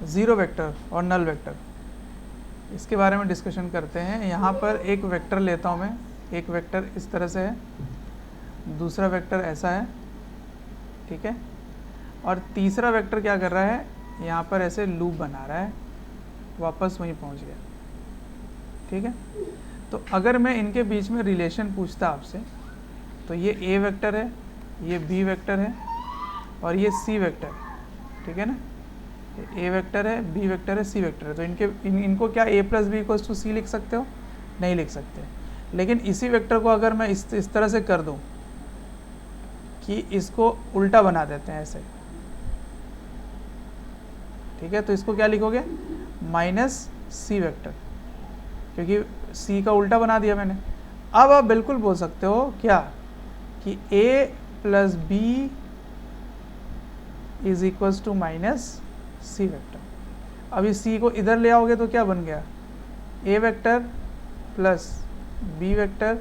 Zero vector और null vector, इसके बारे में डिस्कशन करते हैं। यहाँ पर एक वेक्टर लेता हूँ मैं, एक वेक्टर इस तरह से है, दूसरा वेक्टर ऐसा है, ठीक है, और तीसरा वेक्टर क्या कर रहा है, यहाँ पर ऐसे लूप बना रहा है, वापस वहीं पहुँच गया, ठीक है। तो अगर मैं इनके बीच में रिलेशन पूछता आपसे, तो ये ए वेक्टर है, ये बी वेक्टर है और ये सी वेक्टर है, ठीक है ना। ए वेक्टर है, बी वेक्टर है, सी वेक्टर है, तो इनको क्या ए प्लस बी इक्वल्स टू सी लिख सकते हो? नहीं लिख सकते। लेकिन इसी वेक्टर को अगर मैं इस तरह से कर दूं कि इसको उल्टा बना देते हैं ऐसे, ठीक है, तो इसको क्या लिखोगे? माइनस सी वेक्टर, क्योंकि सी का उल्टा बना दिया मैंने। अब आप बिल्कुल बोल सकते हो क्या कि a plus B is equals to minus C vector. अभी सी को इधर ले आओगे तो क्या बन गया? a vector plus B vector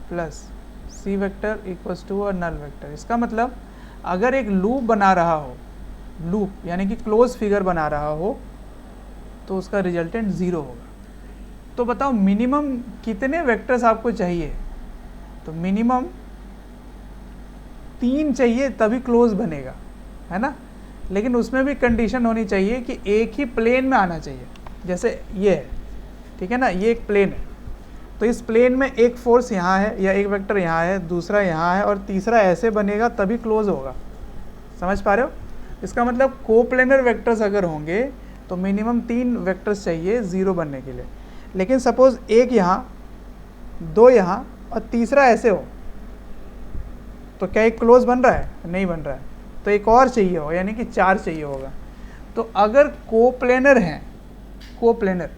plus C vector equals to और नल वेक्टर। इसका मतलब अगर एक लूप बना रहा हो, लूप यानी कि क्लोज फिगर बना रहा हो, तो उसका रिजल्टेंट ज़ीरो होगा। तो बताओ मिनिमम कितने वेक्टर्स आपको चाहिए? तो मिनिमम 3 चाहिए तभी क्लोज बनेगा, है ना। लेकिन उसमें भी कंडीशन होनी चाहिए कि एक ही प्लेन में आना चाहिए। जैसे ये है, ठीक है ना, ये एक प्लेन है, तो इस प्लेन में एक फोर्स यहाँ है या एक वेक्टर यहाँ है, दूसरा यहाँ है और तीसरा ऐसे बनेगा तभी क्लोज होगा। समझ पा रहे हो? इसका मतलब कोप्लेनर वेक्टर्स अगर होंगे तो मिनिमम 3 वेक्टर्स चाहिए ज़ीरो बनने के लिए। लेकिन सपोज एक यहाँ, दो यहाँ और तीसरा ऐसे हो, तो क्या एक क्लोज बन रहा है? नहीं बन रहा है। तो एक और चाहिए होगा, यानी कि 4 चाहिए होगा। तो अगर कोप्लेनर हैं, कोप्लेनर,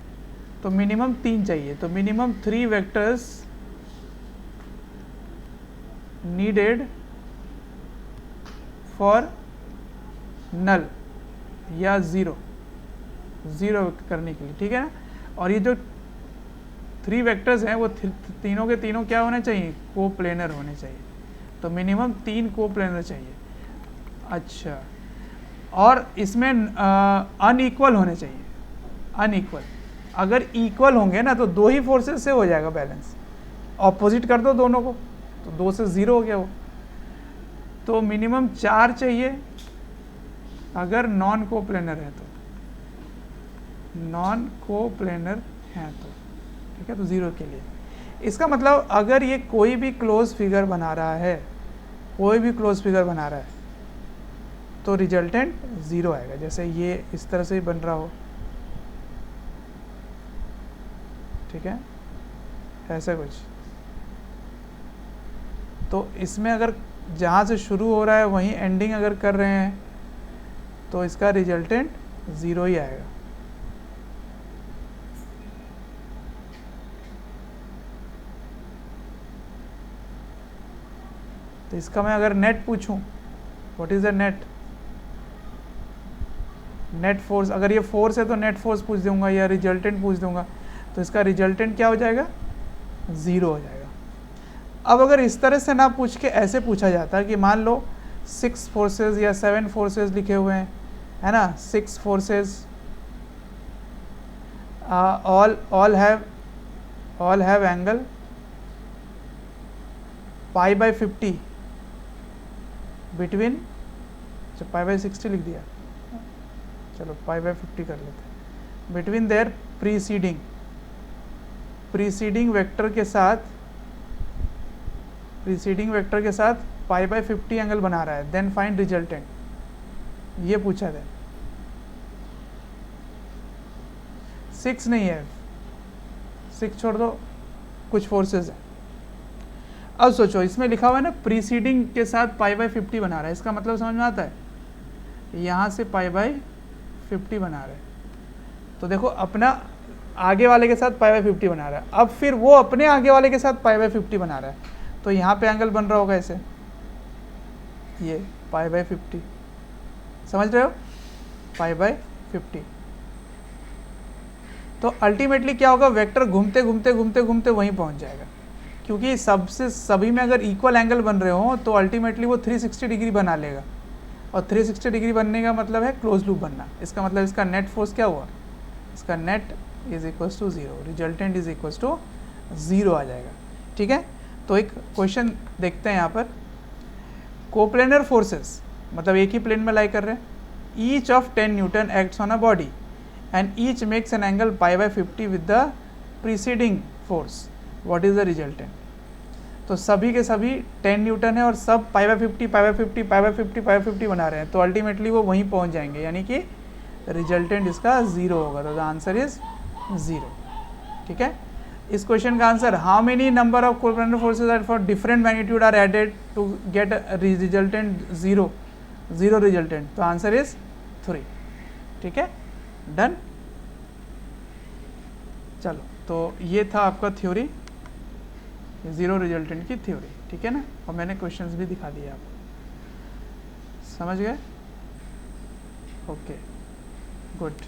तो मिनिमम 3 चाहिए। तो मिनिमम 3 वेक्टर्स नीडेड फॉर नल या ज़ीरो करने के लिए, ठीक है ना। और ये जो 3 वेक्टर्स हैं वो तीनों के तीनों क्या होने चाहिए? कोप्लेनर होने चाहिए। तो मिनिमम 3 कोप्लेनर चाहिए। अच्छा, और इसमें अनइक्वल होने चाहिए, अनइक्वल। अगर इक्वल होंगे ना तो 2 ही फोर्सेस से हो जाएगा बैलेंस। ऑपोजिट कर दो दोनों को, तो 2 से 0 हो गया वो। तो मिनिमम 4 चाहिए अगर नॉन कोप्लेनर है तो, नॉन कोप्लेनर है तो, ठीक है, तो 0 के लिए। इसका मतलब अगर ये कोई भी क्लोज फिगर बना रहा है, कोई भी क्लोज फिगर बना रहा है, तो रिजल्टेंट 0 आएगा। जैसे ये इस तरह से ही बन रहा हो, ठीक है, ऐसा कुछ। तो इसमें अगर जहाँ से शुरू हो रहा है वहीं एंडिंग अगर कर रहे हैं तो इसका रिजल्टेंट 0 ही आएगा। तो इसका मैं अगर नेट पूछूं, what is the net? Net force, अगर ये फोर्स है तो नेट फोर्स पूछ दूंगा या रिजल्टेंट पूछ दूंगा, तो इसका रिजल्टेंट क्या हो जाएगा? 0 हो जाएगा। अब अगर इस तरह से ना पूछ के ऐसे पूछा जाता कि मान लो 6 फोर्सेस या 7 फोर्सेस लिखे हुए हैं, है ना, 6 forces, all have angle π/50 between, π/60 लिख दिया, चलो π/50 कर लेते हैं, बिटवीन देयर प्रीसीडिंग वेक्टर के साथ, π/50 एंगल बना रहा है, देन फाइंड रिजल्टेंट, ये पूछा था। 6 नहीं है, 6 छोड़ दो, कुछ फोर्सेस है। अब सोचो, इसमें लिखा हुआ है ना प्रीसीडिंग के साथ π/50 बना रहा है, इसका मतलब समझ में आता है? यहाँ से π/50 बना रहा है, तो देखो अपना आगे वाले के साथ π/50 बना रहा है, अब फिर वो अपने आगे वाले के साथ π/50 बना रहा है, तो यहाँ पे एंगल बन रहा होगा ऐसे, ये π/50, समझ रहे हो? π/50। तो अल्टीमेटली क्या होगा? वेक्टर घूमते घूमते घूमते घूमते वहीं पहुंच जाएगा, क्योंकि सभी में अगर इक्वल एंगल बन रहे हो तो अल्टीमेटली वो 360 डिग्री बना लेगा। और 360 डिग्री बनने का मतलब है क्लोज लूप बनना। इसका मतलब इसका नेट फोर्स क्या हुआ, इसका net is equals to 0, resultant is equals to 0 आ जाएगा। ठीक है, तो एक क्वेश्चन देखते हैं यहाँ पर। कोप्लेनर फोर्सेस मतलब एक ही प्लेन में लाई कर रहे हैं, each of 10 newton acts on a body and each makes an angle π/50 with the preceding force, what is the resultant. तो सभी के सभी 10 न्यूटन है और सब π/50 बना रहे हैं, तो अल्टीमेटली वो वहीं पहुंच जाएंगे, यानी कि रिजल्टेंट इसका 0 होगा। तो द आंसर इज 0। ठीक है, इस क्वेश्चन का answer, how many number of coplanar forces are for different magnitude are added to get resultant 0 resultant. तो आंसर इज 3। ठीक है, डन। चलो, तो ये था आपका थ्योरी, 0 रिजल्टेंट की थ्योरी। ठीक है ना, और मैंने क्वेश्चंस भी दिखा दिए आपको, समझ गए। Okay, good.